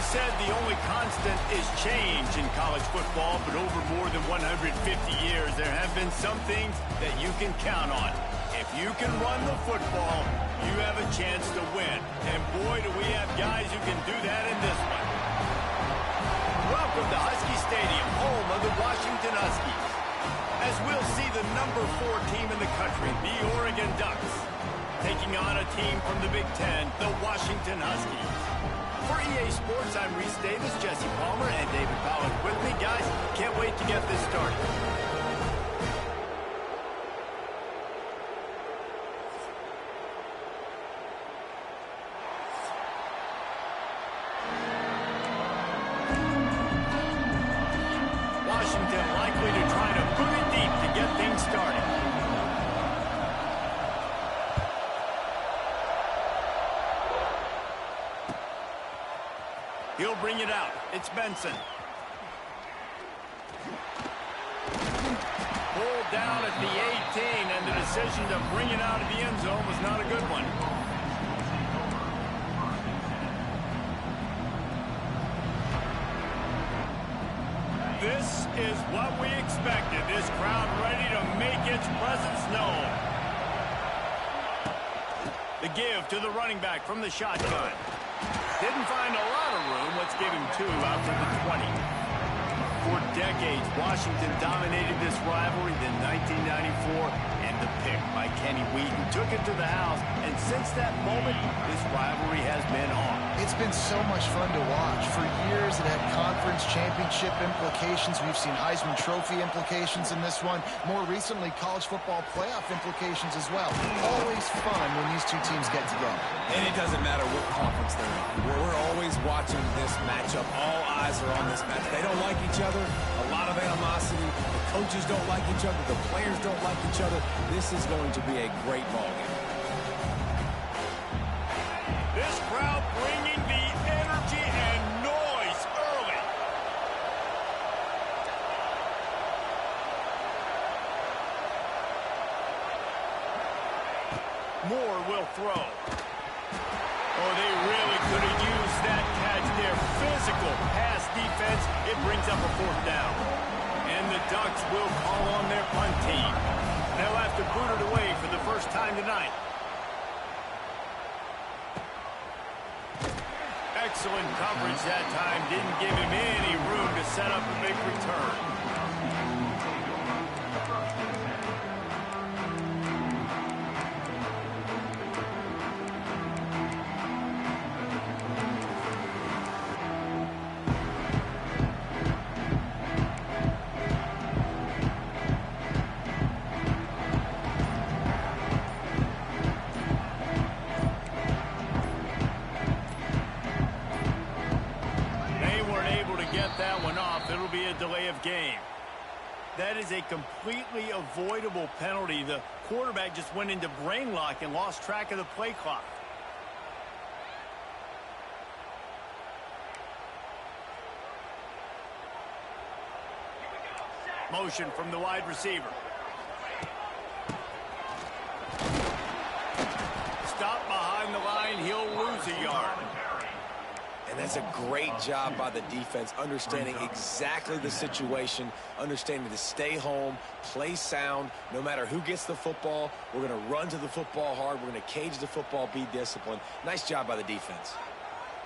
said the only constant is change in college football, but over more than 150 years, there have been some things that you can count on. If you can run the football, you have a chance to win. And boy, do we have guys who can do that in this one. Welcome to Husky Stadium, home of the Washington Huskies. As we'll see the number 4 team in the country, the Oregon Ducks, taking on a team from the Big Ten, the Washington Huskies. For EA Sports, I'm Reese Davis, Jesse Palmer, and David Pollack with me. Guys, can't wait to get this started. Washington likely to try to boot it deep to get things started. He'll bring it out. It's Benson. Pulled down at the 18, and the decision to bring it out of the end zone was not a good one. This is what we expected. This crowd ready to make its presence known. The give to the running back from the shotgun. Didn't find a lot of room. Let's give him 2 out to the 20. For decades, Washington dominated this rivalry. Then 1994, and the pick by Kenny Wheaton took it to the house. And since that moment, this rivalry has been on. It's been so much fun to watch. For years, it had conference championship implications. We've seen Heisman Trophy implications in this one. More recently, college football playoff implications as well. Always fun when these two teams get together. And it doesn't matter what conference they're in. We're always watching this matchup. All eyes are on this match. They don't like each other. A lot of animosity. The coaches don't like each other. The players don't like each other. This is going to be a great ball game. This crowd bringing the energy and noise early. Moore will throw. Oh, they really could have used that catch there. Physical pass defense. It brings up a 4th down. And the Ducks will call on their punt team. They'll have to boot it away for the first time tonight. Excellent coverage that time. Didn't give him any room to set up a big return. That one off. It'll be a delay of game. That is a completely avoidable penalty. The quarterback just went into brain lock and lost track of the play clock. Motion from the wide receiver. Stop behind the line. He'll lose a yard. And that's a great job by the defense, understanding exactly the situation, understanding to stay home, play sound. No matter who gets the football, we're going to run to the football hard. We're going to cage the football, be disciplined. Nice job by the defense.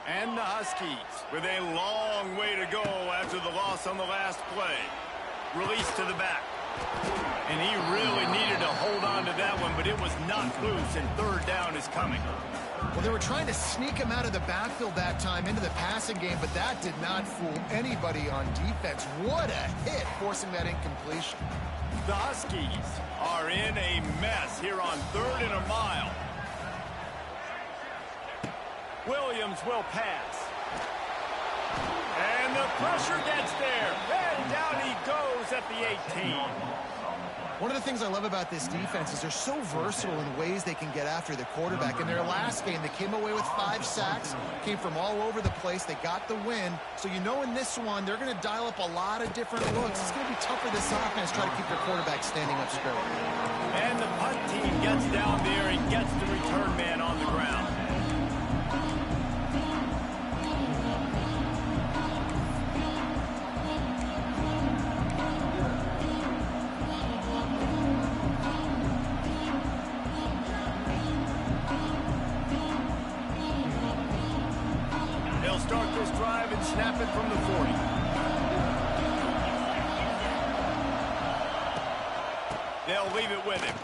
And the Huskies with a long way to go after the loss on the last play. Release to the back. And he really needed to hold on to that one, but it was not loose, and 3rd down is coming. Well, they were trying to sneak him out of the backfield that time into the passing game, but that did not fool anybody on defense. What a hit, forcing that incompletion. The Huskies are in a mess here on 3rd and a mile. Williams will pass. And the pressure gets there. And down he goes at the 18. One of the things I love about this defense is they're so versatile in ways they can get after the quarterback. In their last game, they came away with 5 sacks, came from all over the place. They got the win. So you know in this one, they're going to dial up a lot of different looks. It's going to be tough for this offense to try to keep their quarterback standing up straight. And the punt team gets down there and gets the return man on the ground. snap it from the 40. They'll leave it with him.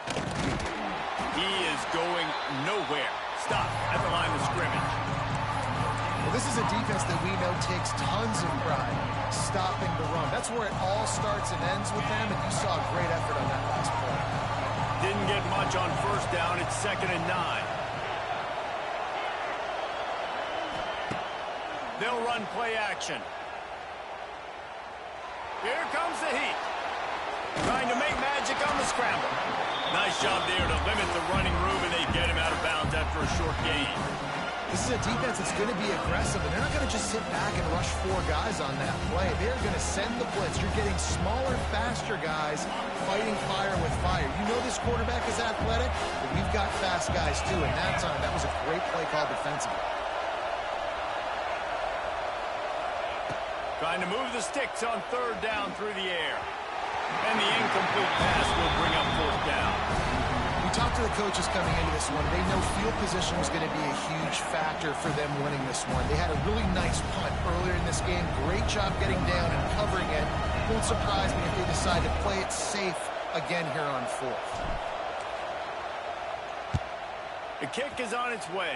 He is going nowhere. Stop at the line of scrimmage. Well, this is a defense that we know takes tons of pride stopping the run. That's where it all starts and ends with them, and you saw a great effort on that last play. Didn't get much on first down. It's 2nd and 9. They'll run play action. Here comes the heat. Trying to make magic on the scramble. Nice job there to limit the running room, and they get him out of bounds after a short gain. This is a defense that's going to be aggressive, and they're not going to just sit back and rush 4 guys on that play. They're going to send the blitz. You're getting smaller, faster guys fighting fire with fire. You know this quarterback is athletic, but we've got fast guys too, and that time, that was a great play call defensively. Trying to move the sticks on 3rd down through the air. And the incomplete pass will bring up 4th down. We talked to the coaches coming into this one. They know field position was going to be a huge factor for them winning this one. They had a really nice punt earlier in this game. Great job getting down and covering it. Won't surprise me if they decide to play it safe again here on 4th. The kick is on its way.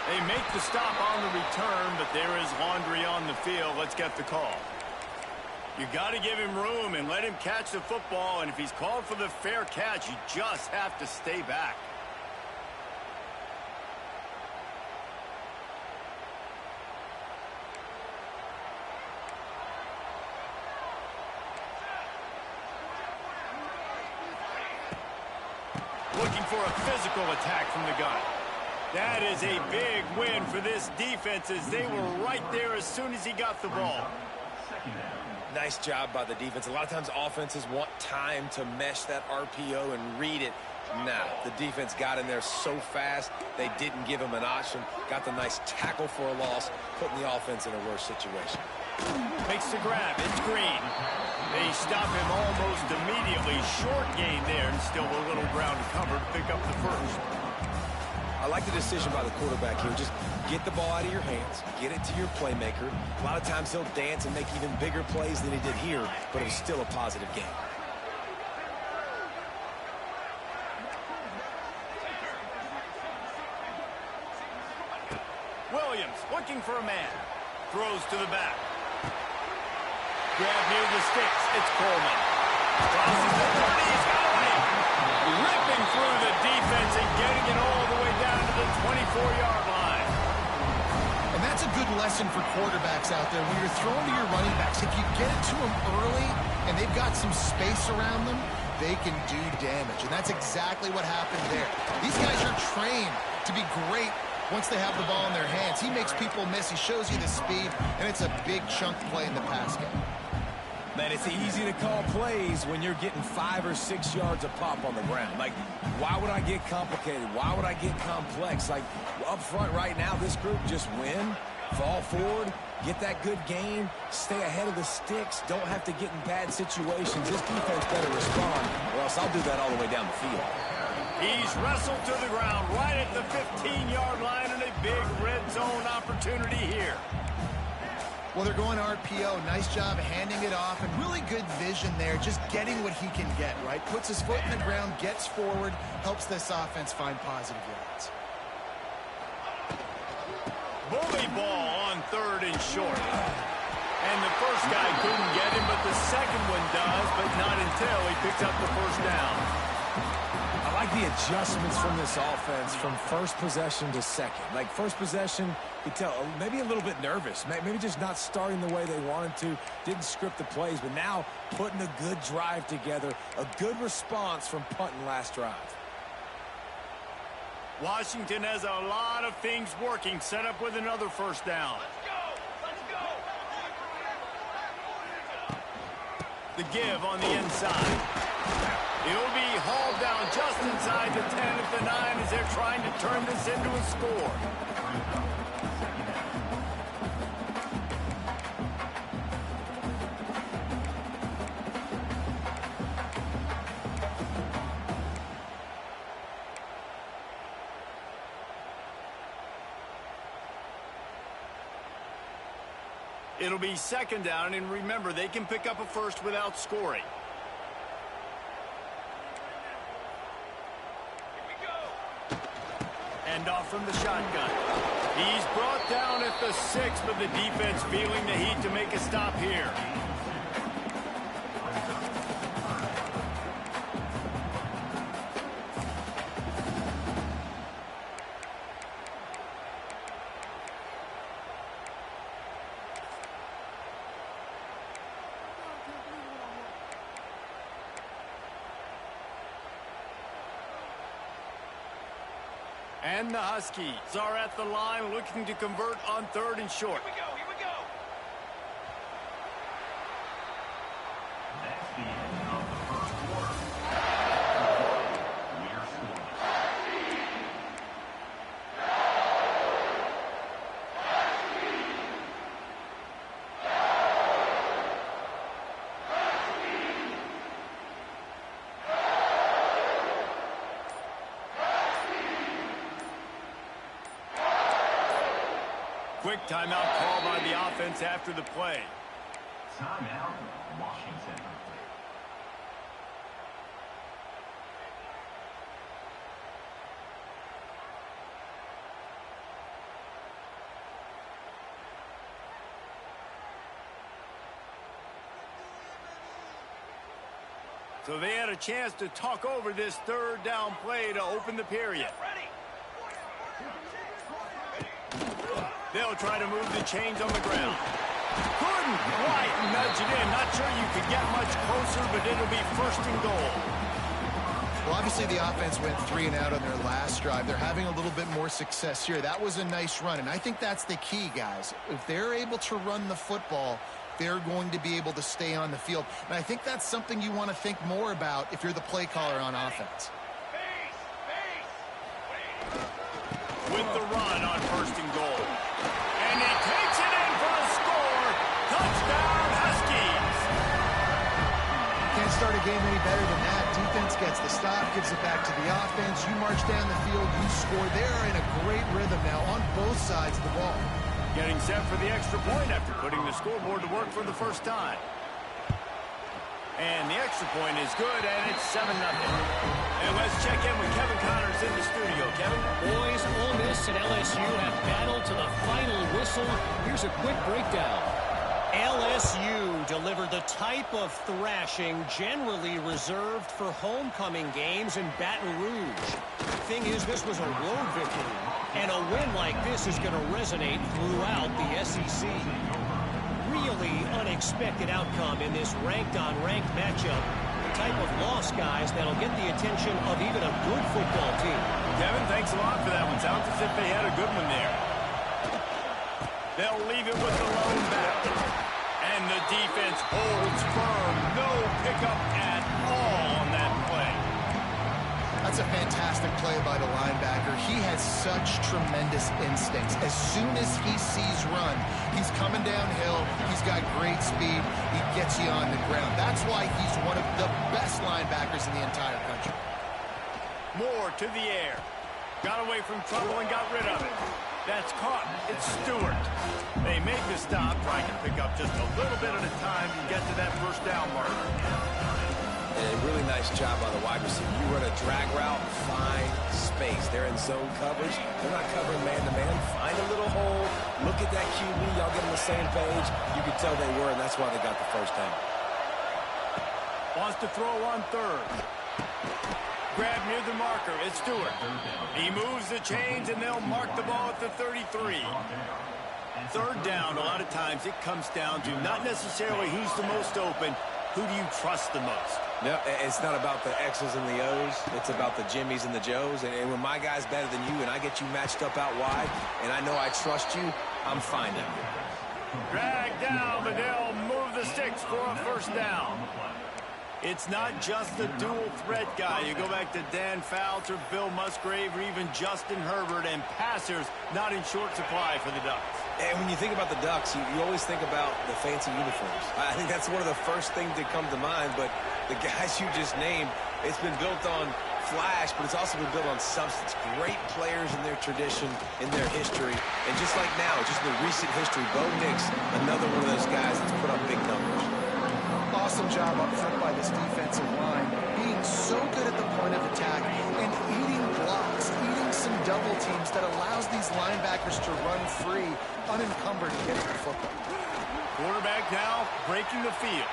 They make the stop on the return, but there is laundry on the field. Let's get the call. You got to give him room and let him catch the football, and if he's called for the fair catch, you just have to stay back. Looking for a physical attack from the gun. That is a big win for this defense, as they were right there as soon as he got the ball. Nice job by the defense. A lot of times offenses want time to mesh that RPO and read it. Nah, the defense got in there so fast, they didn't give him an option. Got the nice tackle for a loss, putting the offense in a worse situation. Makes the grab. It's Green. They stop him almost immediately. Short gain there, and still a little ground to cover to pick up the first. I like the decision by the quarterback here. Just get the ball out of your hands, get it to your playmaker. A lot of times he'll dance and make even bigger plays than he did here, but it was still a positive game. Williams looking for a man. Throws to the back. Grab near the sticks. It's Coleman. Crosses the 30. He's got away. Ripping through the defense and getting it all the way down to the 24-yard line. And that's a good lesson for quarterbacks out there. When you're throwing to your running backs, if you get it to them early and they've got some space around them, they can do damage. And that's exactly what happened there. These guys are trained to be great once they have the ball in their hands. He makes people miss. He shows you the speed, and it's a big chunk play in the pass game. Man, it's easy to call plays when you're getting 5 or 6 yards a pop on the ground. Like, why would I get complicated? Why would I get complex? Like, up front right now, this group just win, fall forward, get that good gain, stay ahead of the sticks, don't have to get in bad situations. This defense better respond, or else I'll do that all the way down the field. He's wrestled to the ground right at the 15-yard line, and a big red zone opportunity here. Well, they're going RPO. Nice job handing it off, and really good vision there, just getting what he can get, right? Puts his foot in the ground, gets forward, helps this offense find positive yards. Bully ball on 3rd and short. And the first guy couldn't get him, but the second one does, but not until he picks up the first down. I like the adjustments from this offense from first possession to second. Like, first possession, you tell maybe a little bit nervous, maybe just not starting the way they wanted to, didn't script the plays, but now putting a good drive together, a good response from punting last drive. Washington has a lot of things working, set up with another first down. The give on the inside. He'll be hauled down just inside the 10 at the 9 as they're trying to turn this into a score. It'll be second down, and remember, they can pick up a first without scoring. Hand off from the shotgun. He's brought down at the 6, but the defense feeling the heat to make a stop here. And the Huskies are at the line looking to convert on 3rd and short. Here we go, here we go. That's the end of the first quarter. We are scoring. Quick timeout call by the offense after the play. Timeout, Washington. So they had a chance to talk over this 3rd down play to open the period. Ready. They'll try to move the chains on the ground. Couldn't quite nudge it in. Not sure you could get much closer, but it'll be 1st and goal. Well, obviously the offense went 3 and out on their last drive. They're having a little bit more success here. That was a nice run, and I think that's the key, guys. If they're able to run the football, they're going to be able to stay on the field. And I think that's something you want to think more about if you're the play caller on offense. With the run on 1st and goal. And he takes it in for a score. Touchdown, Huskies. Can't start a game any better than that. Defense gets the stop, gives it back to the offense. You march down the field, you score. They're in a great rhythm now on both sides of the ball. Getting set for the extra point after putting the scoreboard to work for the first time. And the extra point is good, and it's 7-0. And let's check in with Kevin Connors in the studio. Kevin? Boys, Ole Miss and LSU have battled to the final whistle. Here's a quick breakdown. LSU delivered the type of thrashing generally reserved for homecoming games in Baton Rouge. Thing is, this was a road victory, and a win like this is going to resonate throughout the SEC. Really unexpected outcome in this ranked-on-ranked matchup. The type of loss, guys, that'll get the attention of even a good football team. Kevin, thanks a lot for that one. Sounds as if they had a good one there. They'll leave it with the lone back. And the defense holds firm. No pickup at all on that play. That's a fantastic play by the linebacker. He has such tremendous instincts. As soon as he sees run, he's coming downhill. He's got great speed. He gets you on the ground. That's why he's one of the best linebackers in the entire country. Moore to the air. Got away from trouble and got rid of it. That's caught. It's Stewart. They make the stop, trying to pick up just a little bit at a time to get to that 1st down marker. And a really nice job by the wide receiver. You run a drag route, find space. They're in zone coverage. They're not covering man-to-man. Find a little hole. Look at that QB. Y'all get on the same page. You can tell they were, and that's why they got the 1st down. Wants to throw on 3rd. Grab near the marker. It's Stewart. He moves the chains, and they'll mark the ball at the 33. 3rd down, a lot of times it comes down to not necessarily who's the most open, who do you trust the most? No, it's not about the X's and the O's. It's about the Jimmies and the Joes. And when my guy's better than you and I get you matched up out wide and I know I trust you, I'm fine down here. Drag down, but they'll move the sticks for a 1st down. It's not just the dual threat guy. You go back to Dan Fouts or Bill Musgrave or even Justin Herbert, and passers not in short supply for the Ducks. And when you think about the Ducks, you always think about the fancy uniforms. I think that's one of the first things that come to mind, but the guys you just named, it's been built on flash, but it's also been built on substance. Great players in their tradition, in their history. And just like now, just in the recent history, Bo Nix, another one of those guys that's put up big numbers. Awesome job up front by this defensive line, being so good at the point of attack and eating blocks, eating some double teams that allows these linebackers to run free, unencumbered and get to the football. Quarterback now breaking the field.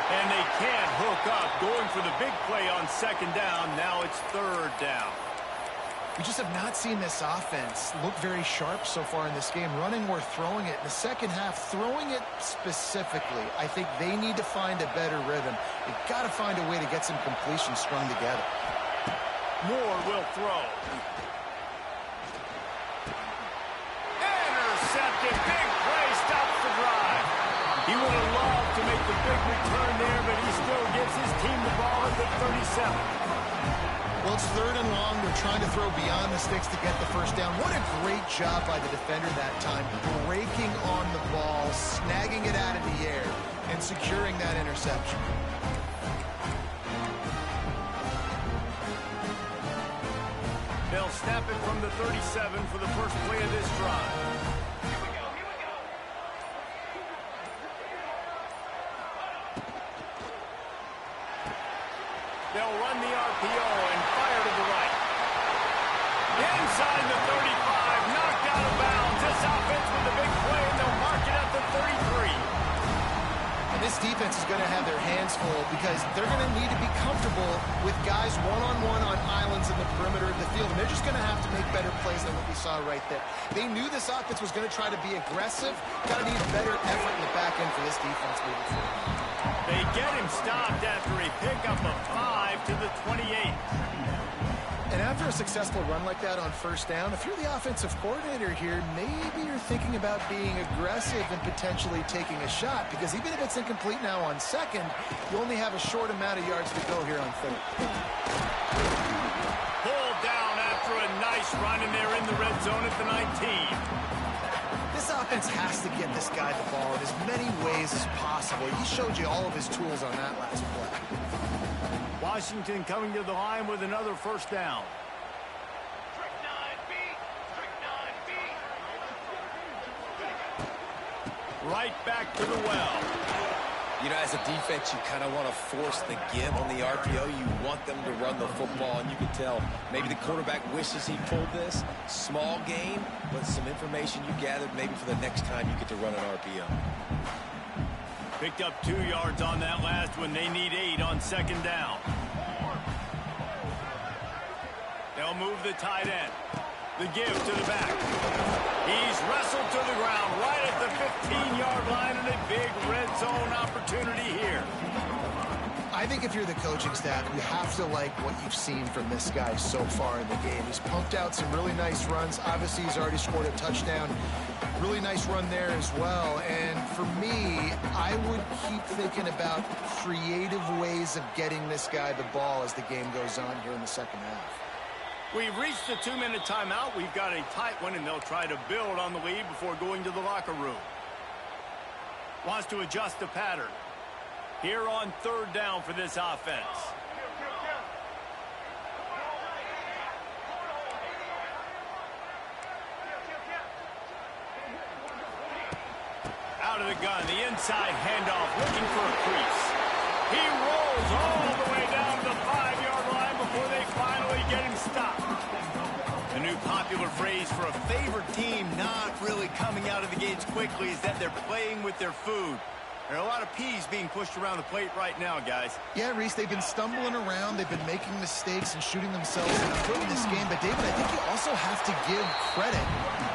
And they can't hook up, going for the big play on second down. Now it's third down. We just have not seen this offense look very sharp so far in this game, running or throwing it. In the second half, throwing it specifically, I think they need to find a better rhythm. They've got to find a way to get some completions strung together. Moore will throw. Intercepted. Big play. Stops the drive. He would have loved to make the big return there, but he still gives his team the ball at the 37. Well, it's third and long. They're trying to throw beyond the sticks to get the first down. What a great job by the defender that time, breaking on the ball, snagging it out of the air, and securing that interception. They'll snap it from the 37 for the first play of this drive. They'll run the RPO and fire to the right. Inside the 35, knocked out of bounds. This offense with the big play, and they'll mark it at the 33. And this defense is going to have their hands full because they're going to need to be comfortable with guys one-on-one on islands in the perimeter of the field. And they're just going to have to make better plays than what we saw right there. They knew this offense was going to try to be aggressive. Got to need better effort in the back end for this defense moving forward. They get him stopped after a pickup of 5 to the 28. And after a successful run like that on first down, if you're the offensive coordinator here, maybe you're thinking about being aggressive and potentially taking a shot, because even if it's incomplete now on second, you only have a short amount of yards to go here on third. Pulled down after a nice run, and they're in the red zone at the 19. This offense has to get this guy the ball in as many ways as possible. He showed you all of his tools on that last play. Washington coming to the line with another first down. Right back to the well. You know, as a defense, you kind of want to force the give on the RPO. You want them to run the football, and you can tell maybe the quarterback wishes he pulled this. Small game, but some information you gathered maybe for the next time you get to run an RPO. Picked up 2 yards on that last one. They need 8 on second down. They'll move the tight end. The give to the back. He's wrestled to the ground right at the 15-yard line, and a big red zone opportunity here. I think if you're the coaching staff, you have to like what you've seen from this guy so far in the game. He's pumped out some really nice runs. Obviously, he's already scored a touchdown. Really nice run there as well. And for me, I would keep thinking about creative ways of getting this guy the ball as the game goes on here in the second half. We've reached the 2-minute timeout. We've got a tight one, and they'll try to build on the lead before going to the locker room. Wants to adjust the pattern. Here on third down for this offense. Out of the gun, the inside handoff, looking for a crease. He rolls all the way down to the 5-yard line before they finally get him stopped. The new popular phrase for a favored team not really coming out of the gates quickly is that they're playing with their food. There are a lot of peas being pushed around the plate right now, guys. Yeah, Reese, they've been stumbling around. They've been making mistakes and shooting themselves in the foot in this game. But, David, I think you also have to give credit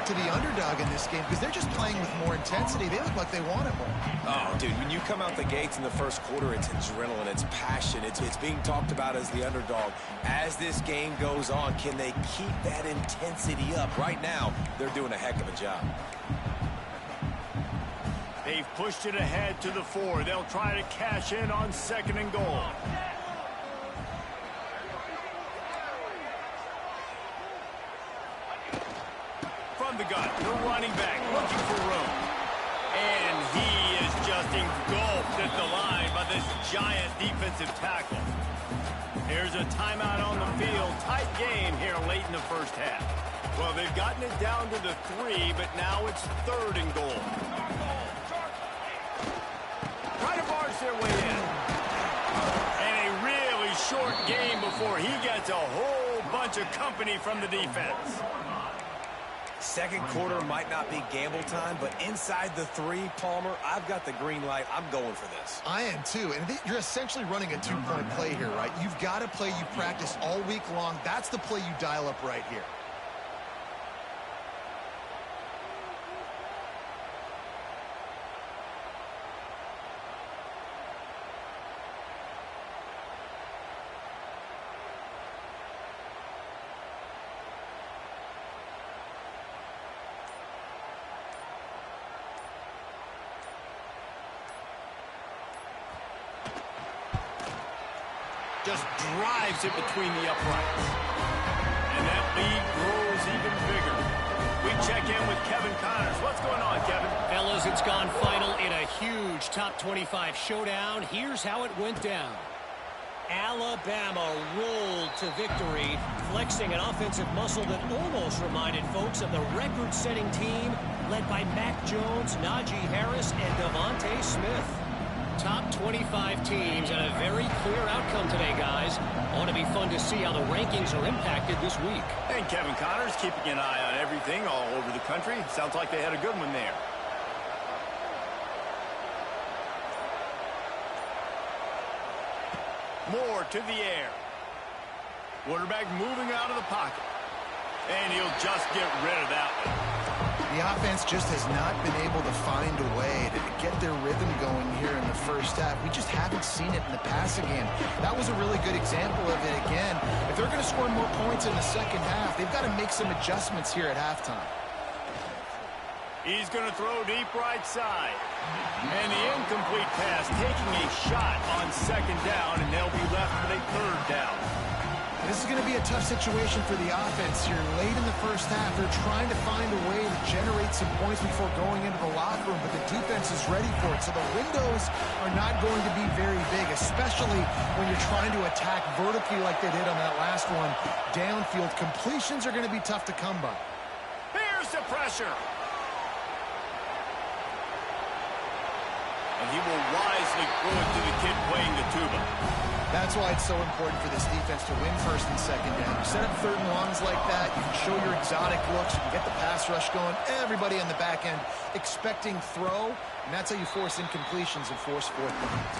to the underdog in this game because they're just playing with more intensity. They look like they want it more. Oh, dude, when you come out the gates in the first quarter, it's adrenaline, it's passion. It's being talked about as the underdog. As this game goes on, can they keep that intensity up? Right now, they're doing a heck of a job. They've pushed it ahead to the 4. They'll try to cash in on second and goal. From the gun, the running back looking for room. And he is just engulfed at the line by this giant defensive tackle. Here's a timeout on the field. Tight game here late in the first half. Well, they've gotten it down to the 3, but now it's 3rd and goal. Try to barge their way in. And a really short game before he gets a whole bunch of company from the defense. Second quarter might not be gamble time, but inside the 3, Palmer, I've got the green light. I'm going for this. I am too, and you're essentially running a 2-point play here, right? You've got a play you practice all week long. That's the play you dial up right here. Just drives it between the uprights. And that lead grows even bigger. We check in with Kevin Connors. What's going on, Kevin? Fellas, it's gone final in a huge top 25 showdown. Here's how it went down. Alabama rolled to victory, flexing an offensive muscle that almost reminded folks of the record-setting team led by Mac Jones, Najee Harris, and Devontae Smith. Top 25 teams and a very clear outcome today, guys. Ought to be fun to see how the rankings are impacted this week. And Kevin Connors keeping an eye on everything all over the country. Sounds like they had a good one there. Moore to the air. Quarterback moving out of the pocket. And he'll just get rid of that one. The offense just has not been able to find a way to get their rhythm going here in the first half. We just haven't seen it in the passing game. That was a really good example of it again. If they're going to score more points in the second half, they've got to make some adjustments here at halftime. He's going to throw deep right side. And the incomplete pass taking a shot on second down, and they'll be left with a 3rd down. This is going to be a tough situation for the offense here. Late in the first half, they're trying to find a way to generate some points before going into the locker room, but the defense is ready for it. So the windows are not going to be very big, especially when you're trying to attack vertically like they did on that last one. Downfield completions are going to be tough to come by. Here's the pressure. And he will wisely throw it to the kid playing the tuba. That's why it's so important for this defense to win 1st and 2nd down. You set up 3rd and longs like that, you can show your exotic looks, you can get the pass rush going, everybody on the back end expecting throw, and that's how you force incompletions and force 4th downs.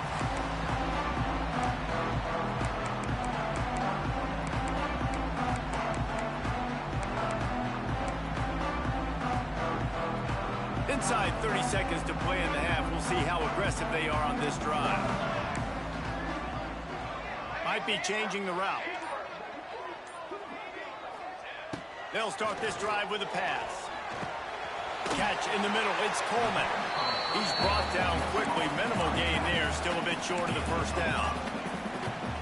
Inside 30 seconds to play in the half. We'll see how aggressive they are on this drive. Might be changing the route. They'll start this drive with a pass. Catch in the middle. It's Coleman. He's brought down quickly. Minimal gain there. Still a bit short of the 1st down.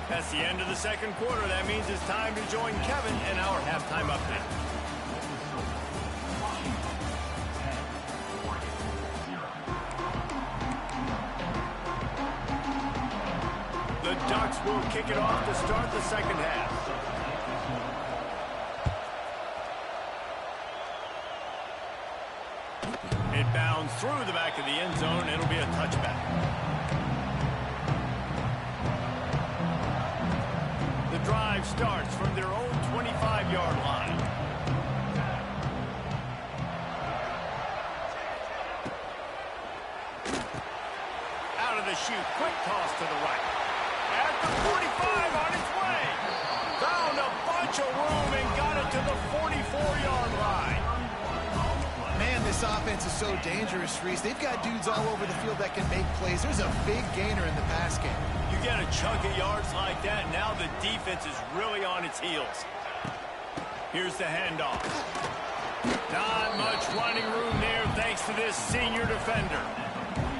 That's the end of the second quarter. That means it's time to join Kevin in our halftime update. The Ducks will kick it off to start the second half. It bounds through the back of the end zone. It'll be a touchback. The drive starts from their own 25-yard line. Out of the chute, quick toss to the right. At the 45 on its way. Found a bunch of room and got it to the 44-yard line. Man, this offense is so dangerous, Reese. They've got dudes all over the field that can make plays. There's a big gainer in the pass game. You get a chunk of yards like that, now the defense is really on its heels. Here's the handoff. Not much running room there thanks to this senior defender.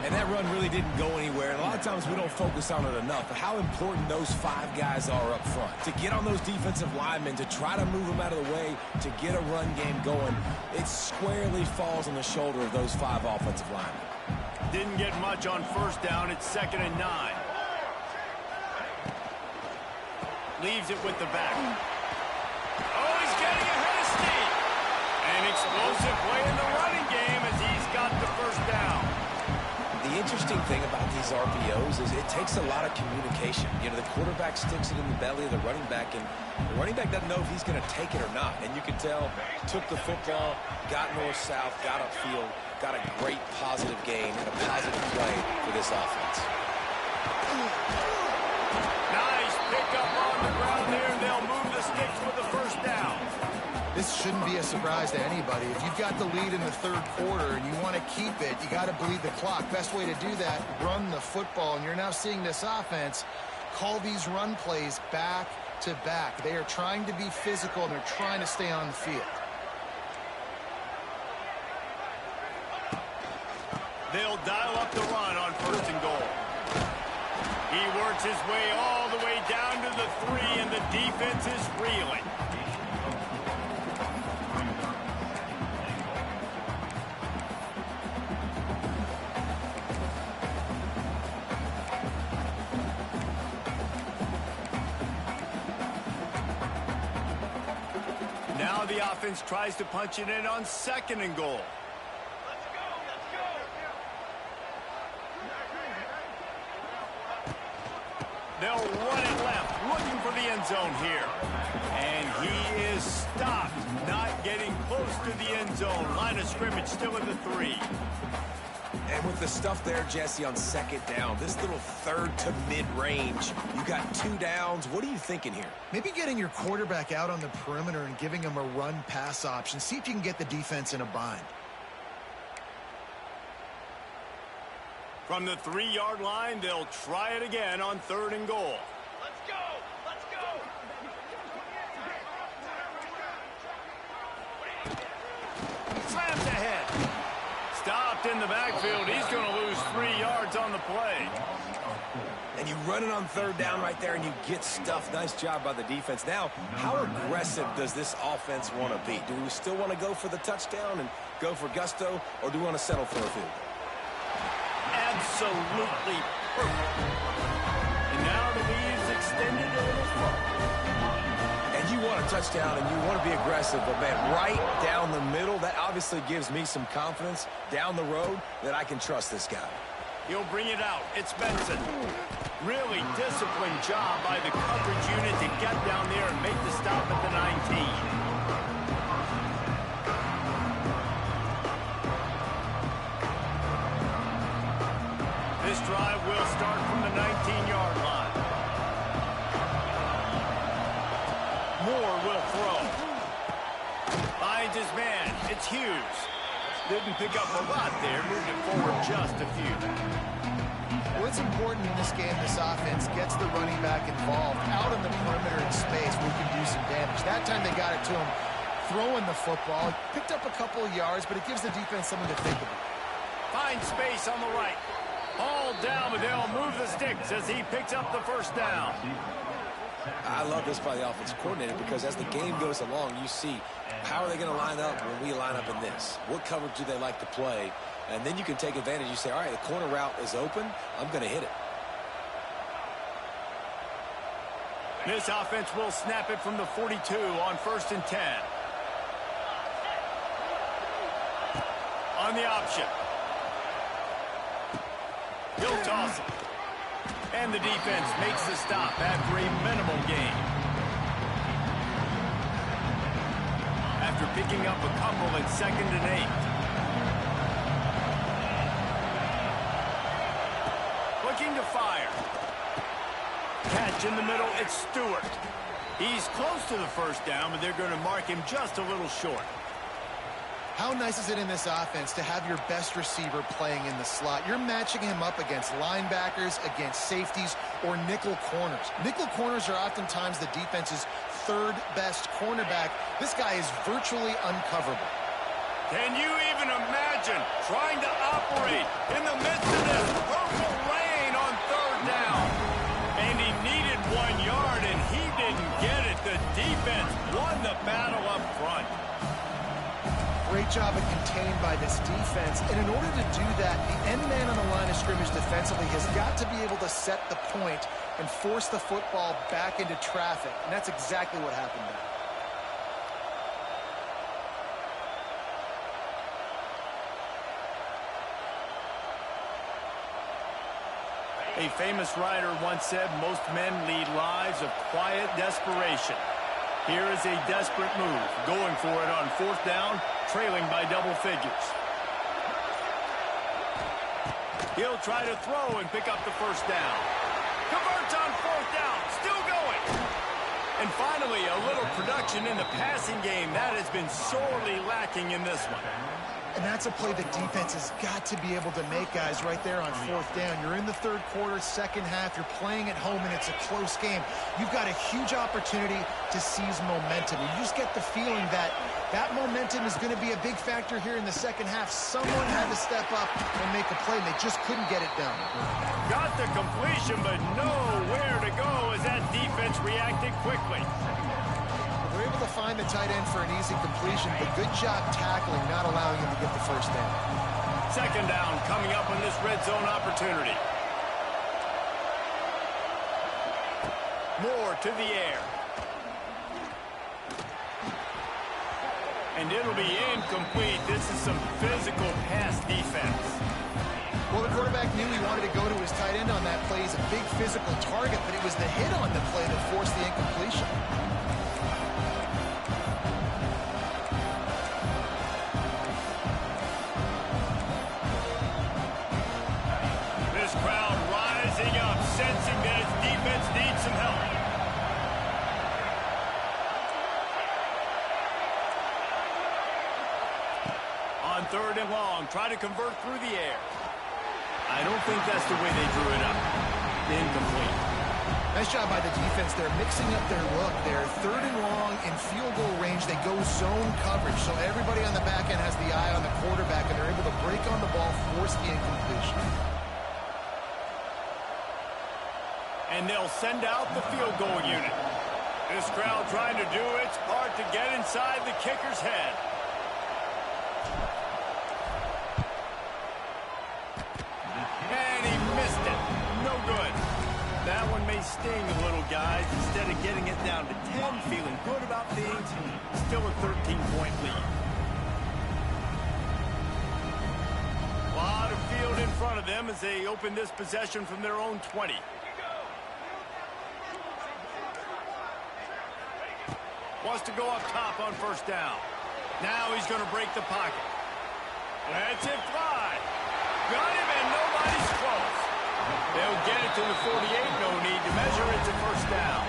And that run really didn't go anywhere. And a lot of times we don't focus on it enough. But how important those 5 guys are up front. To get on those defensive linemen, to try to move them out of the way, to get a run game going, it squarely falls on the shoulder of those 5 offensive linemen. Didn't get much on 1st down. It's 2nd and 9. leaves it with the back. Oh, he's getting ahead of steam. An explosive play in the running game as he's got the first down. The interesting thing about these RPOs is it takes a lot of communication. You know, the quarterback sticks it in the belly of the running back, and the running back doesn't know if he's going to take it or not. And you can tell, took the football, got north-south, got upfield, got a great positive gain and a positive play for this offense. Nice pickup on the ground there, and they'll move the sticks for the first down. This shouldn't be a surprise to anybody. If you've got the lead in the third quarter and you want to keep it, you got to bleed the clock. Best way to do that, run the football. And you're now seeing this offense call these run plays back to back. They are trying to be physical, and they're trying to stay on the field. They'll dial up the run on first and goal. He works his way all the way down to the 3, and the defense is reeling. Now the offense tries to punch it in on second and goal. They'll run it left, looking for the end zone here. And he is stopped, not getting close to the end zone. Line of scrimmage still at the 3. And with the stuff there, Jesse, on second down, this little third to mid-range, you got 2 downs. What are you thinking here? Maybe getting your quarterback out on the perimeter and giving him a run-pass option. See if you can get the defense in a bind. From the 3-yard line, they'll try it again on third and goal. Let's go! Let's go! Slams ahead. Stopped in the backfield. He's going to lose 3 yards on the play. And you run it on third down right there, and you get stuffed. Nice job by the defense. Now, how aggressive does this offense want to be? Do we still want to go for the touchdown and go for gusto, or do we want to settle for a field goal? Absolutely perfect. And now the lead is extended a little further. And you want a touchdown and you want to be aggressive, but man, right down the middle, that obviously gives me some confidence down the road that I can trust this guy. He'll bring it out. It's Benson. Really disciplined job by the coverage unit to get down there and make the stop at the 19. This drive will start from the 19-yard line. Moore will throw. Finds his man. It's Hughes. Didn't pick up a lot there. Moved it forward just a few. What's important in this game, this offense gets the running back involved out in the perimeter in space where he can do some damage. That time they got it to him throwing the football. Picked up a couple of yards, but it gives the defense something to think about. Finds space on the right. All down, but they'll move the sticks as he picks up the first down. I love this by the offensive coordinator because as the game goes along, you see how are they going to line up when we line up in this? What coverage do they like to play? And then you can take advantage. You say, all right, the corner route is open. I'm going to hit it. This offense will snap it from the 42 on first and 10. On the option. He'll toss it. And the defense makes the stop after a minimal gain. After picking up a couple in 2nd and 8. Looking to fire. Catch in the middle, it's Stewart. He's close to the first down, but they're going to mark him just a little short. How nice is it in this offense to have your best receiver playing in the slot? You're matching him up against linebackers, against safeties, or nickel corners. Nickel corners are oftentimes the defense's third best cornerback. This guy is virtually uncoverable. Can you even imagine trying to operate in the midst of this purple rain on third down? And he needed 1 yard, and he didn't get it. The defense won the battle up front. Great job of contained by this defense. And in order to do that, the end man on the line of scrimmage scrimmage defensively has got to be able to set the point and force the football back into traffic, and that's exactly what happened there. A famous writer once said most men lead lives of quiet desperation. Here is a desperate move, going for it on 4th down, trailing by double figures. He'll try to throw and pick up the 1st down. Converts on 4th down, still going. And finally, a little production in the passing game. That has been sorely lacking in this one. And that's a play the defense has got to be able to make, guys, right there on 4th down. You're in the 3rd quarter, 2nd half. You're playing at home, and it's a close game. You've got a huge opportunity to seize momentum. You just get the feeling that that momentum is going to be a big factor here in the 2nd half. Someone had to step up and make a play, and they just couldn't get it done. Got the completion, but nowhere to go as that defense reacted quickly. They're able to find the tight end for an easy completion, but good job tackling, not allowing him to get the 1st down. 2nd down coming up on this red zone opportunity. Moore to the air. And it'll be incomplete. This is some physical pass defense. Well, the quarterback knew he wanted to go to his tight end on that play. He's a big physical target, but it was the hit on the play that forced the incompletion. This crowd rising up, sensing that its defense needs some help. On 3rd and long, try to convert through the air. I don't think that's the way they drew it up. Incomplete. Nice job by the defense. They're mixing up their look. They're 3rd and long in field goal range. They go zone coverage, so everybody on the back end has the eye on the quarterback, and they're able to break on the ball, force the incompletion. And they'll send out the field goal unit. This crowd trying to do its part to get inside the kicker's head. And he missed it. No good. That one may sting a little, guys. Instead of getting it down to 10, feeling good about things, still a 13-point lead. A lot of field in front of them as they open this possession from their own 20. Wants to go up top on 1st down. Now he's going to break the pocket. That's it, fly. Got him, and nobody's close. They'll get it to the 48. No need to measure. It's a 1st down.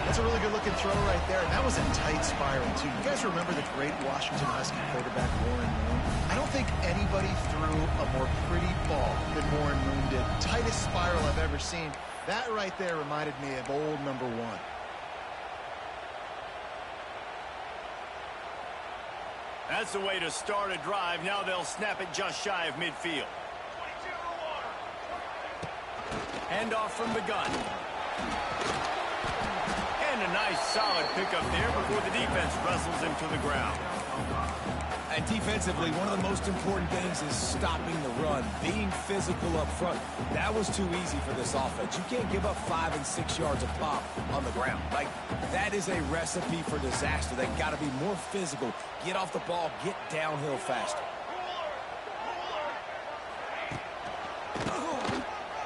That's a really good-looking throw right there, and that was a tight spiral, too. You guys remember the great Washington Husky quarterback, Warren Moon? I don't think anybody threw a more pretty ball than Warren Moon did. Tightest spiral I've ever seen. That right there reminded me of old number 1. That's the way to start a drive. Now they'll snap it just shy of midfield. Handoff from the gun. And a nice solid pickup there before the defense wrestles him to the ground. And defensively, one of the most important things is stopping the run, being physical up front. That was too easy for this offense. You can't give up 5 and 6 yards a pop on the ground. Like, that is a recipe for disaster. They got to be more physical, get off the ball, get downhill faster.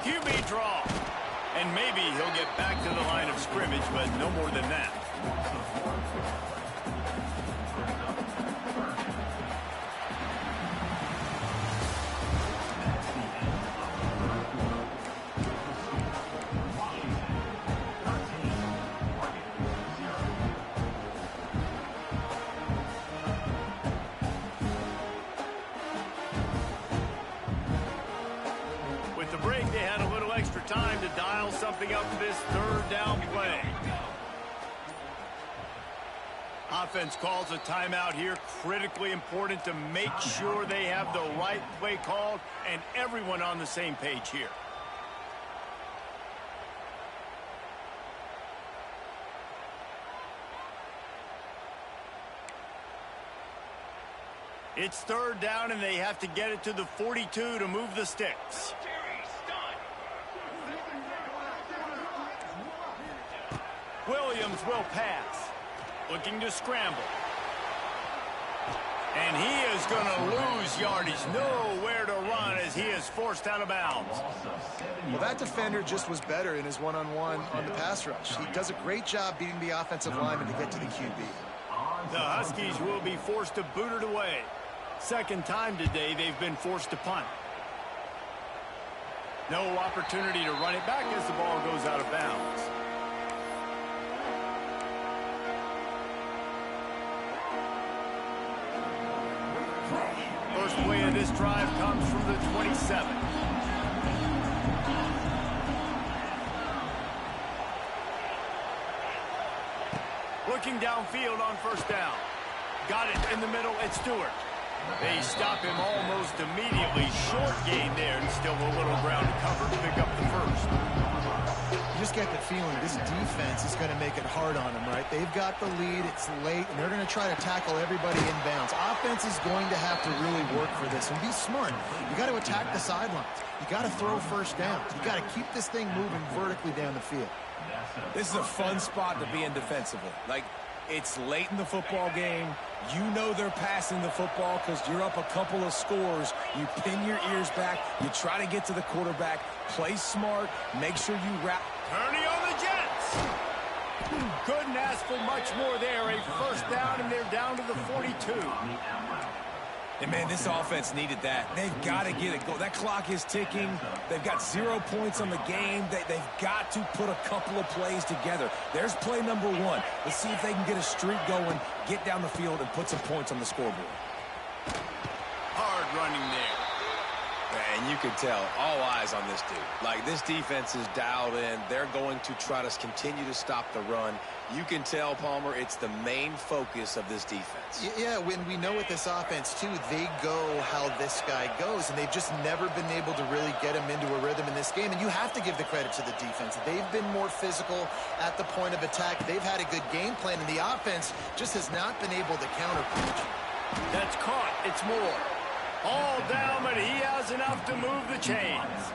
QB draw. And maybe he'll get back to the line of scrimmage, but no more than that. They had a little extra time to dial something up this 3rd down play. Offense calls a timeout here. Critically important to make sure they have the right play called and everyone on the same page here. It's third down, and they have to get it to the 42 to move the sticks. Williams will pass. Looking to scramble. And he is going to lose yardage. Nowhere to run as he is forced out of bounds. Well, that defender just was better in his one-on-one on the pass rush. He does a great job beating the offensive lineman to get to the QB. The Huskies will be forced to boot it away. Second time today they've been forced to punt. No opportunity to run it back as the ball goes out of bounds. First play of this drive comes from the 27. Looking downfield on first down. Got it in the middle. It's Stewart. They stop him almost immediately. Short gain there, and still a little ground to cover to pick up the first. You just get the feeling this defense is going to make it hard on them, right? They've got the lead. It's late, and they're going to try to tackle everybody inbounds. Offense is going to have to really work for this and be smart. You got to attack the sidelines. You got to throw first downs. You got to keep this thing moving vertically down the field. This is a fun spot to be in defensively. Like, it's late in the football game. You know they're passing the football because you're up a couple of scores. You pin your ears back. You try to get to the quarterback. Play smart. Make sure you wrap. Purdy on the Jets. Couldn't ask for much more there. A first down, and they're down to the 42. And, man, this offense needed that. They've got to get it going. That clock is ticking. They've got 0 points on the game. They've got to put a couple of plays together. There's play number 1. Let's see if they can get a streak going, get down the field, and put some points on the scoreboard. Hard running there. And you can tell, all eyes on this dude. Like, this defense is dialed in. They're going to try to continue to stop the run. You can tell, Palmer, it's the main focus of this defense. Yeah, when we know with this offense, too, they go how this guy goes, and they've just never been able to really get him into a rhythm in this game, and you have to give the credit to the defense. They've been more physical at the point of attack. They've had a good game plan, and the offense just has not been able to counterpunch. That's caught. It's Moore. All down, but he has enough to move the chains.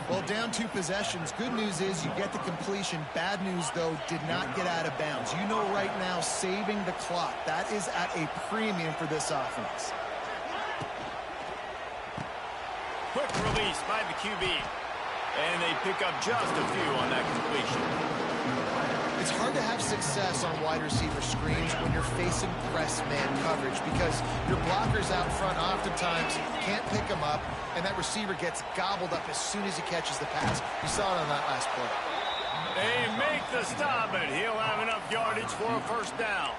Well, down 2 possessions. Good news is you get the completion. Bad news, though, did not get out of bounds. You know right now, saving the clock. That is at a premium for this offense. Quick release by the QB. And they pick up just a few on that completion. It's hard to have success on wide receiver screens when you're facing press man coverage because your blockers out front oftentimes can't pick them up, and that receiver gets gobbled up as soon as he catches the pass. You saw it on that last play. They make the stop, and he'll have enough yardage for a first down.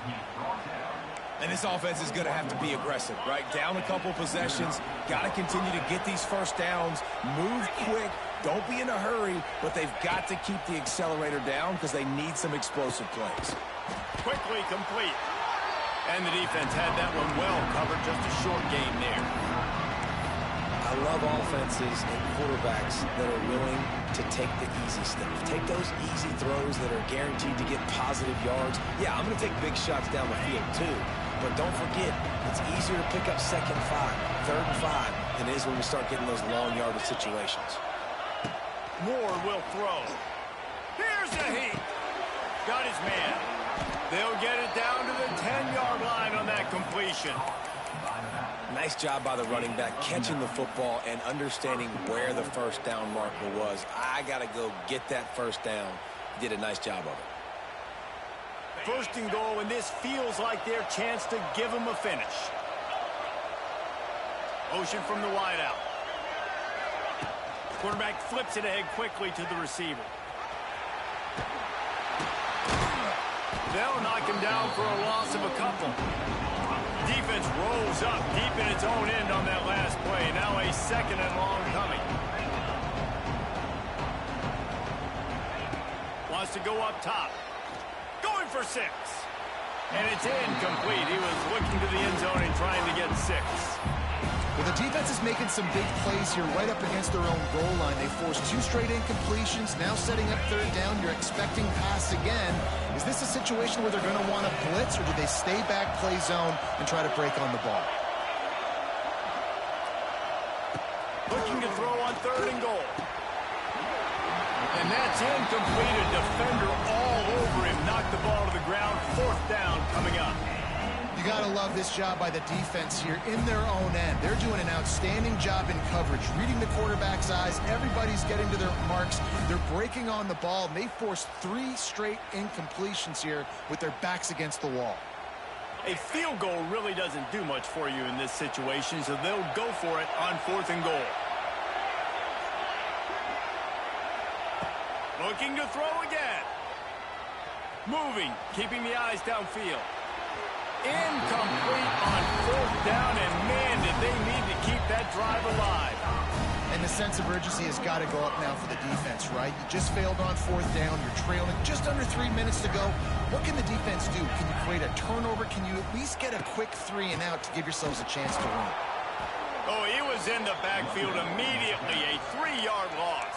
And this offense is going to have to be aggressive, right? Down a couple possessions. Got to continue to get these first downs. Move quick. Don't be in a hurry, but they've got to keep the accelerator down because they need some explosive plays. Quickly complete. And the defense had that one well covered. Just a short game there. I love offenses and quarterbacks that are willing to take the easy stuff. Take those easy throws that are guaranteed to get positive yards. Yeah, I'm going to take big shots down the field too. But don't forget, it's easier to pick up 2nd and 5, 3rd and 5 than it is when we start getting those long yardage situations. Moore will throw. Here's a heat. Got his man. They'll get it down to the 10-yard line on that completion. Nice job by the running back catching the football and understanding where the first down marker was. I got to go get that first down. He did a nice job of it. First and goal, and this feels like their chance to give them a finish. Motion from the wideout. Quarterback flips it ahead quickly to the receiver. They'll knock him down for a loss of a couple. Defense rolls up deep in its own end on that last play. Now a 2nd and long coming. Wants to go up top. Going for 6. And it's incomplete. He was looking to the end zone and trying to get 6. Well, the defense is making some big plays here right up against their own goal line. They forced 2 straight incompletions. Now setting up 3rd down. You're expecting pass again. Is this a situation where they're going to want to blitz, or do they stay back, play zone, and try to break on the ball? Looking to throw on 3rd and goal. And that's incomplete. A defender all over him. Knocked the ball to the ground. 4th down coming up. You got to love this job by the defense here in their own end. They're doing an outstanding job in coverage, reading the quarterback's eyes. Everybody's getting to their marks. They're breaking on the ball, and they forced 3 straight incompletions here with their backs against the wall. A field goal really doesn't do much for you in this situation, so they'll go for it on 4th and goal. Looking to throw again. Moving, keeping the eyes downfield. Incomplete on 4th down, and man, did they need to keep that drive alive. And the sense of urgency has got to go up now for the defense, right? You just failed on 4th down. You're trailing just under 3 minutes to go. What can the defense do? Can you create a turnover? Can you at least get a quick 3 and out to give yourselves a chance to win? Oh, he was in the backfield immediately. A 3-yard loss.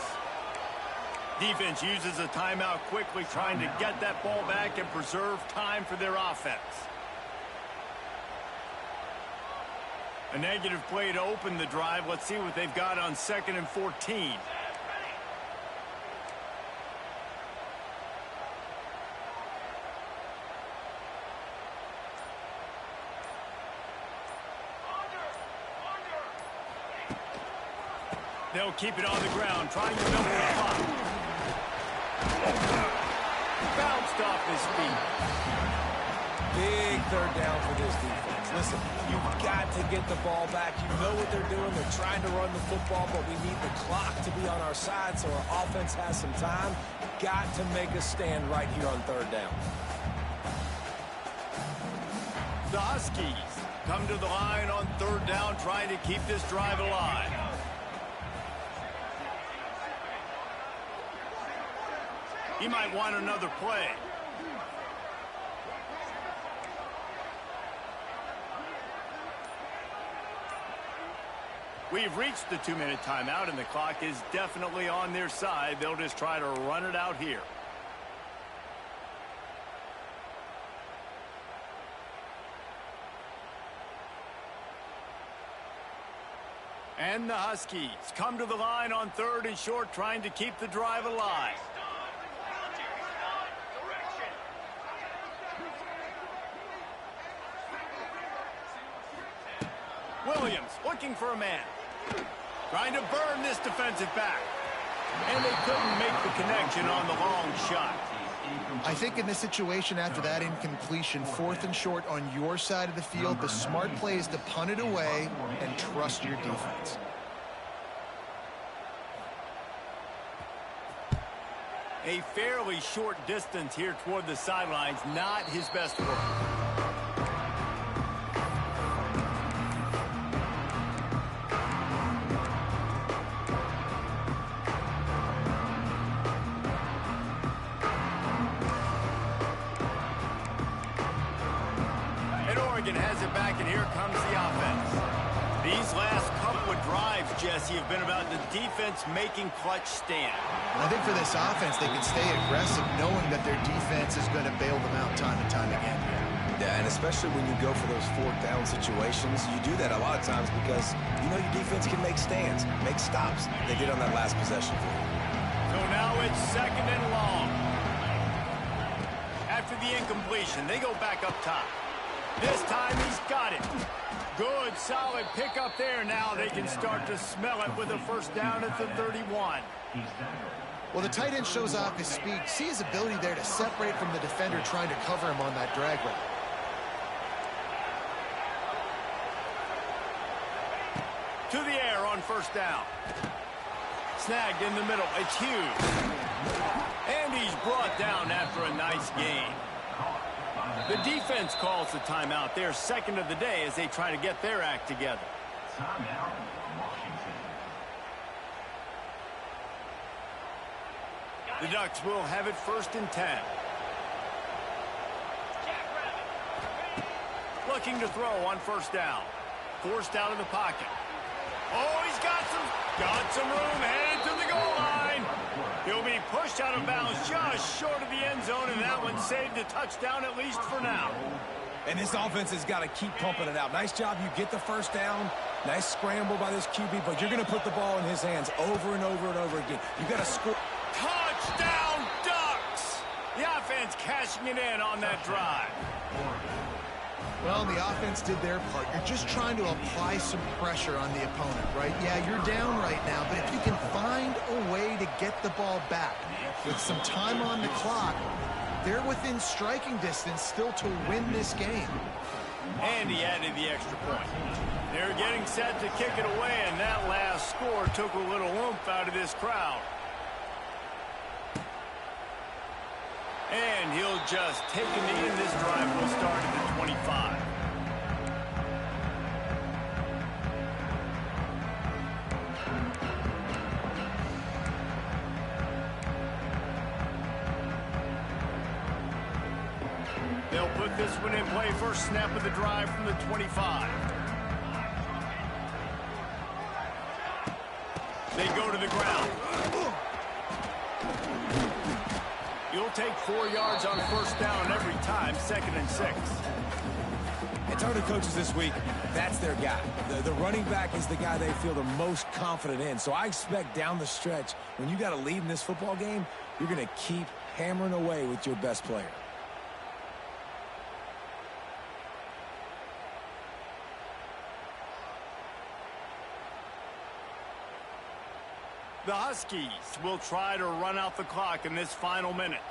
Defense uses a timeout quickly, trying to get that ball back and preserve time for their offense. A negative play to open the drive. Let's see what they've got on 2nd and 14. They'll keep it on the ground, trying to milk the clock. Bounced off his feet. Big 3rd down for this defense. Listen, you've got to get the ball back. You know what they're doing. They're trying to run the football, but we need the clock to be on our side so our offense has some time. Got to make a stand right here on 3rd down. The Huskies come to the line on 3rd down, trying to keep this drive alive. He might want another play. We've reached the 2-minute timeout, and the clock is definitely on their side. They'll just try to run it out here. And the Huskies come to the line on 3rd and short, trying to keep the drive alive. Williams looking for a man. Trying to burn this defensive back. And they couldn't make the connection on the long shot. I think in this situation, after that incompletion, 4th and short on your side of the field, the smart play is to punt it away and trust your defense. A fairly short distance here toward the sidelines, not his best work. Has it back, and here comes the offense. These last couple of drives, Jesse, have been about the defense making clutch stand. I think for this offense, they can stay aggressive knowing that their defense is going to bail them out time and time again. Yeah, and especially when you go for those 4th down situations, you do that a lot of times because you know your defense can make stands, make stops. They did on that last possession for you. So now it's 2nd and long. After the incompletion, they go back up top. This time he's got it. Good, solid pickup there. Now they can start to smell it with a 1st down at the 31. Well, the tight end shows off his speed. See his ability there to separate from the defender trying to cover him on that drag route. To the air on 1st down. Snagged in the middle. It's huge. And he's brought down after a nice gain. The defense calls the timeout. They're 2nd of the day as they try to get their act together. The Ducks will have it 1st and 10. Looking to throw on 1st down. Forced out of the pocket. Oh, he's got some room, headed to the goal line. He'll be pushed out of bounds just short of the end zone, and that one saved a touchdown at least for now. And this offense has got to keep pumping it out. Nice job. You get the 1st down. Nice scramble by this QB, but you're going to put the ball in his hands over and over and over again. You got to score. Touchdown Ducks! The offense cashing it in on that drive. Well, the offense did their part. You're just trying to apply some pressure on the opponent, right? Yeah, you're down right now, but if you can find a way to get the ball back with some time on the clock, they're within striking distance still to win this game. And he added the extra point. They're getting set to kick it away, and that last score took a little oomph out of this crowd. And he'll just take a knee, and this drive will start at the 25. They'll put this one in play. First snap of the drive from the 25. They go to the ground. You'll take 4 yards on first down every time, 2nd and 6. And talking to coaches this week, that's their guy. The running back is the guy they feel the most confident in. So I expect down the stretch, when you got a lead in this football game, you're going to keep hammering away with your best player. The Huskies will try to run out the clock in this final minute.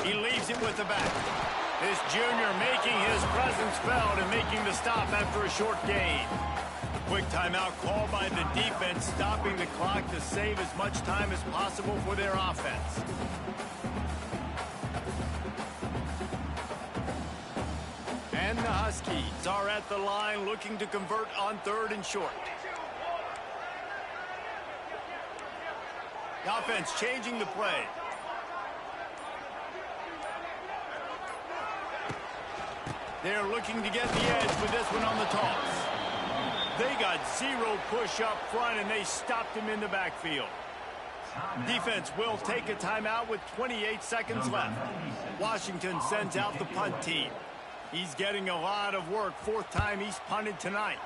He leaves it with the back. This junior making his presence felt and making the stop after a short gain. Quick timeout called by the defense, stopping the clock to save as much time as possible for their offense. And the Huskies are at the line looking to convert on 3rd and short. The offense changing the play. They're looking to get the edge with this one on the toss. They got 0 push up front, and they stopped him in the backfield. Defense will take a timeout with 28 seconds left. Washington sends out the punt team. He's getting a lot of work. 4th time he's punted tonight.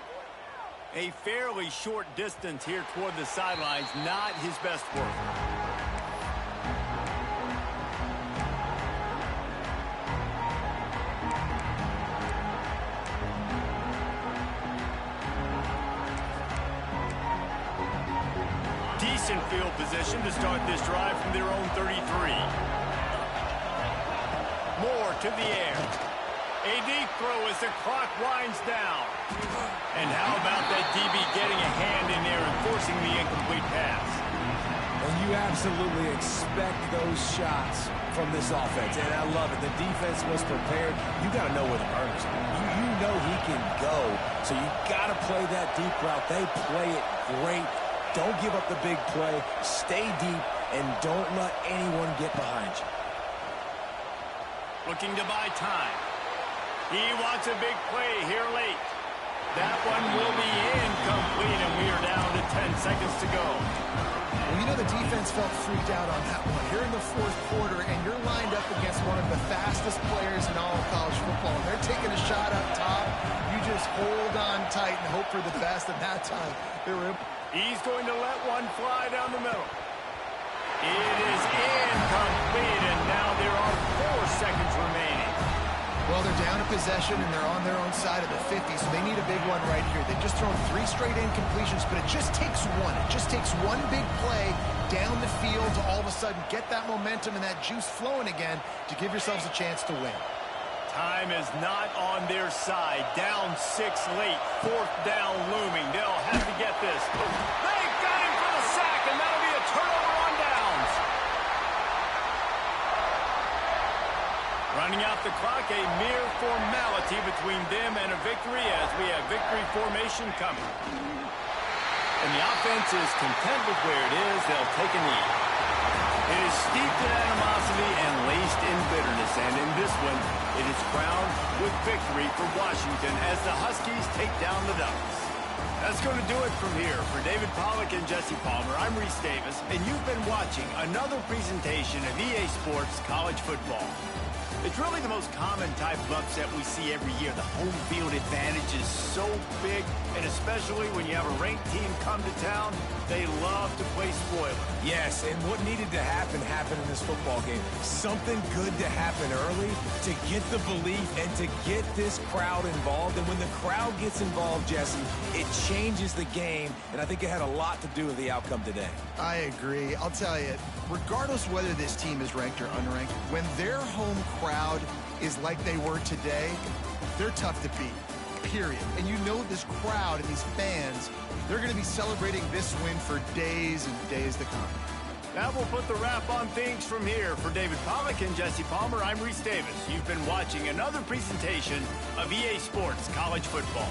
A fairly short distance here toward the sidelines, not his best work. Decent field position to start this drive from their own 33. Moore to the air. A deep throw as the clock winds down. And how about that DB getting a hand in there and forcing the incomplete pass? And you absolutely expect those shots from this offense, and I love it. The defense was prepared. You got to know where the burners are. You know he can go, so you got to play that deep route. They play it great. Don't give up the big play. Stay deep, and don't let anyone get behind you. Looking to buy time. He wants a big play here late. That one will be incomplete, and we are down to 10 seconds to go. Well, you know the defense felt freaked out on that one. You're in the 4th quarter, and you're lined up against one of the fastest players in all of college football. And they're taking a shot up top. You just hold on tight and hope for the best. And that time, they were able. He's going to let one fly down the middle. It is incomplete, and now there are 4 seconds remaining. Well, they're down a possession, and they're on their own side of the 50, so they need a big one right here. They've just thrown 3 straight incompletions, but it just takes one. It just takes one big play down the field to all of a sudden get that momentum and that juice flowing again to give yourselves a chance to win. Time is not on their side. Down 6 late. 4th down looming. They'll have to get this. They've got him for the sack, and that'll be a turnover on downs. Running out the clock, a mere formality between them and a victory as we have victory formation coming. And the offense is content with where it is. They'll take a knee. It is steeped in animosity and laced in bitterness, and in this one, it is crowned with victory for Washington as the Huskies take down the Ducks. That's going to do it from here. For David Pollack and Jesse Palmer, I'm Reese Davis, and you've been watching another presentation of EA Sports College Football. It's really the most common type of upset we see every year. The home field advantage is so big, and especially when you have a ranked team come to town, they love to play spoiler. Yes, and what needed to happen happened in this football game. Something good to happen early to get the belief and to get this crowd involved. And when the crowd gets involved, Jesse, it changes the game, and I think it had a lot to do with the outcome today. I agree. I'll tell you, regardless whether this team is ranked or unranked, when their home crowd is like they were today, they're tough to beat, period. And you know this crowd and these fans, they're going to be celebrating this win for days and days to come. That will put the wrap on things from here. For David Pollack and Jesse Palmer, I'm Reese Davis. You've been watching another presentation of EA Sports College Football.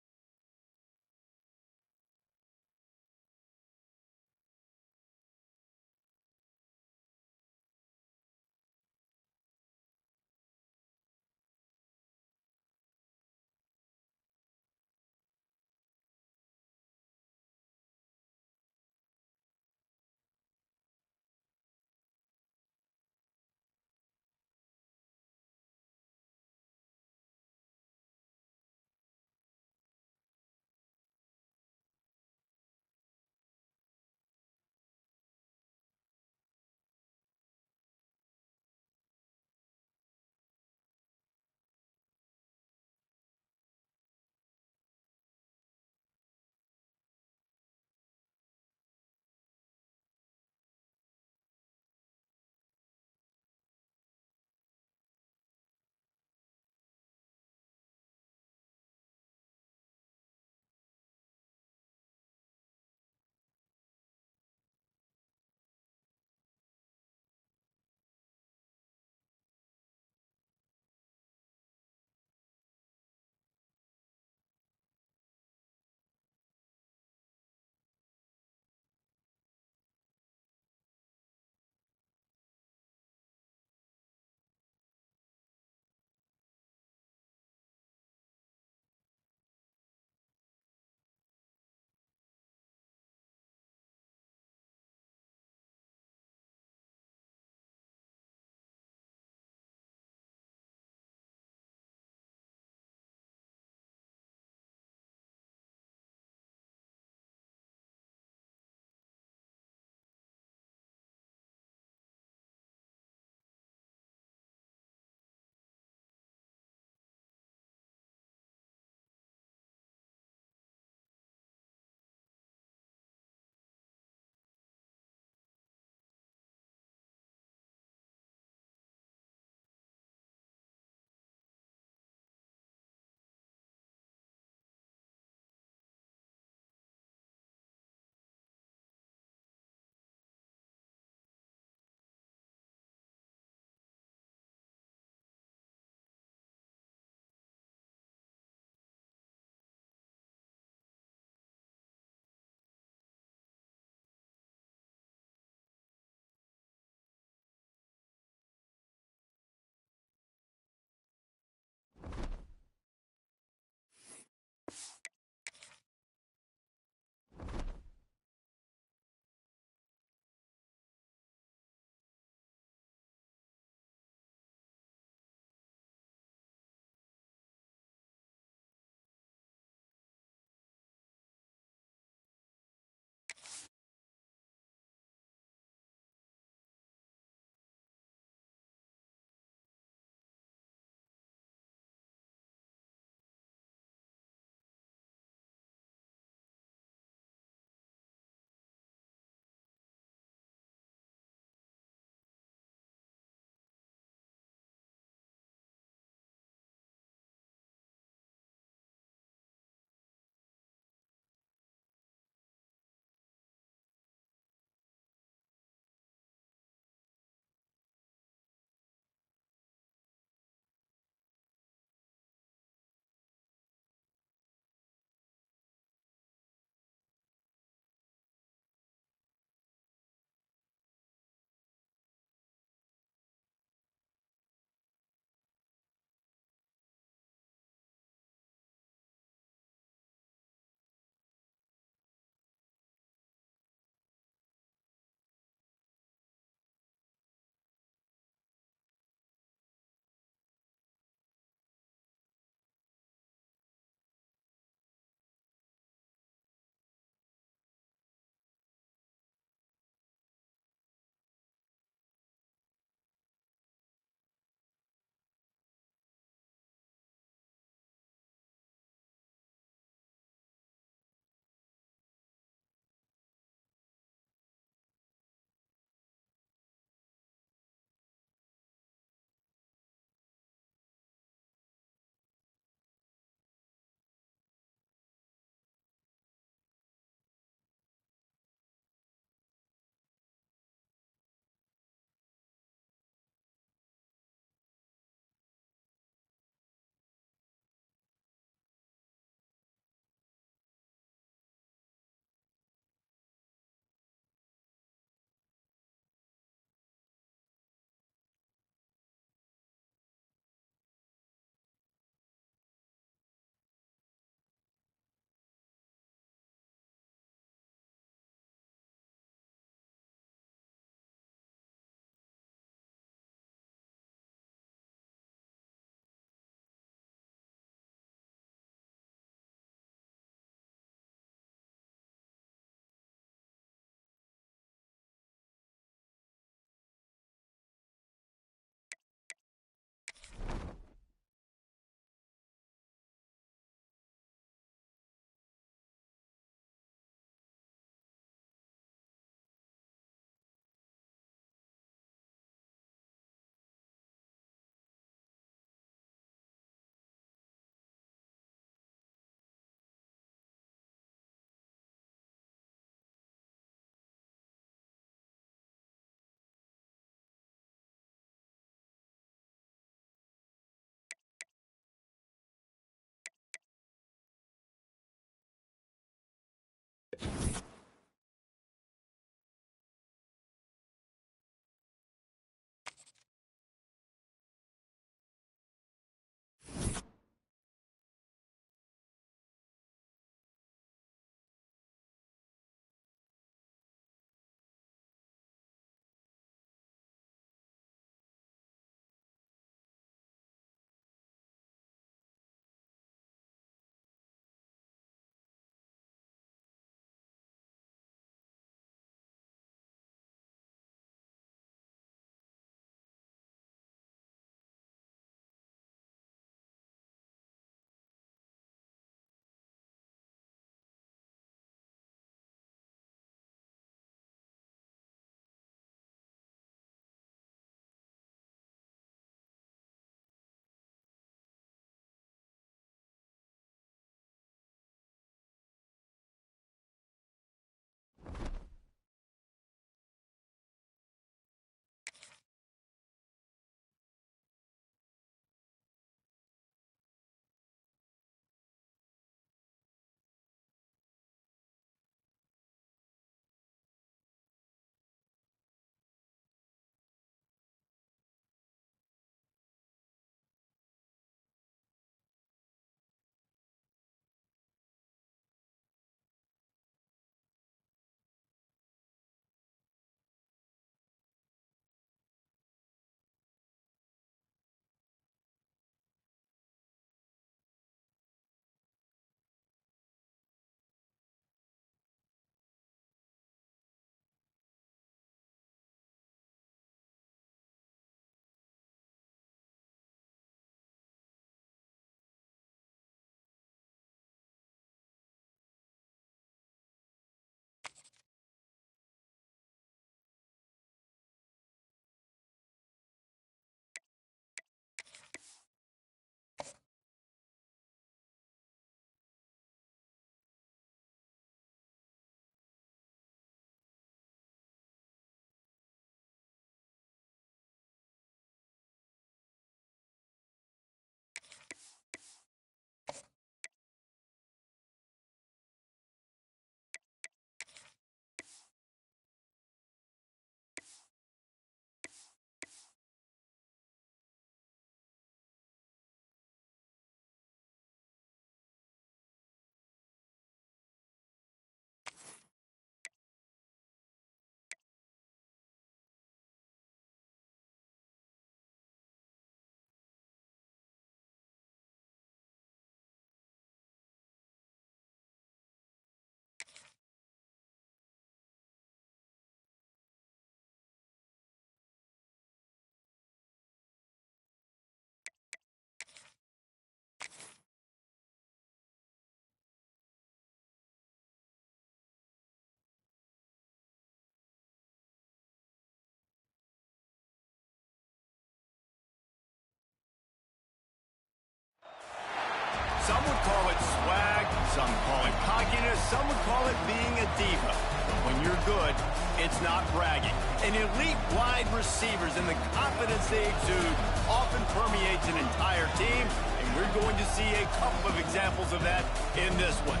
Some would call it swag, some call it cockiness, some would call it being a diva. But when you're good, it's not bragging. And elite wide receivers and the confidence they exude often permeates an entire team, and we're going to see a couple of examples of that in this one.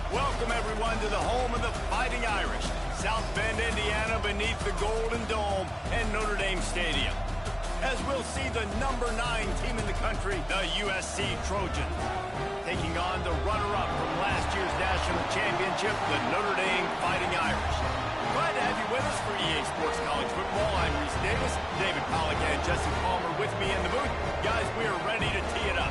Welcome, everyone, to the home of the Fighting Irish, South Bend, Indiana, beneath the Golden Dome and Notre Dame Stadium. As we'll see the number 9 team in the country, the USC Trojans, taking on the runner-up from last year's national championship, the Notre Dame Fighting Irish. Glad to have you with us for EA Sports College Football. I'm Reese Davis, David Pollack and Jesse Palmer with me in the booth. Guys, we are ready to tee it up.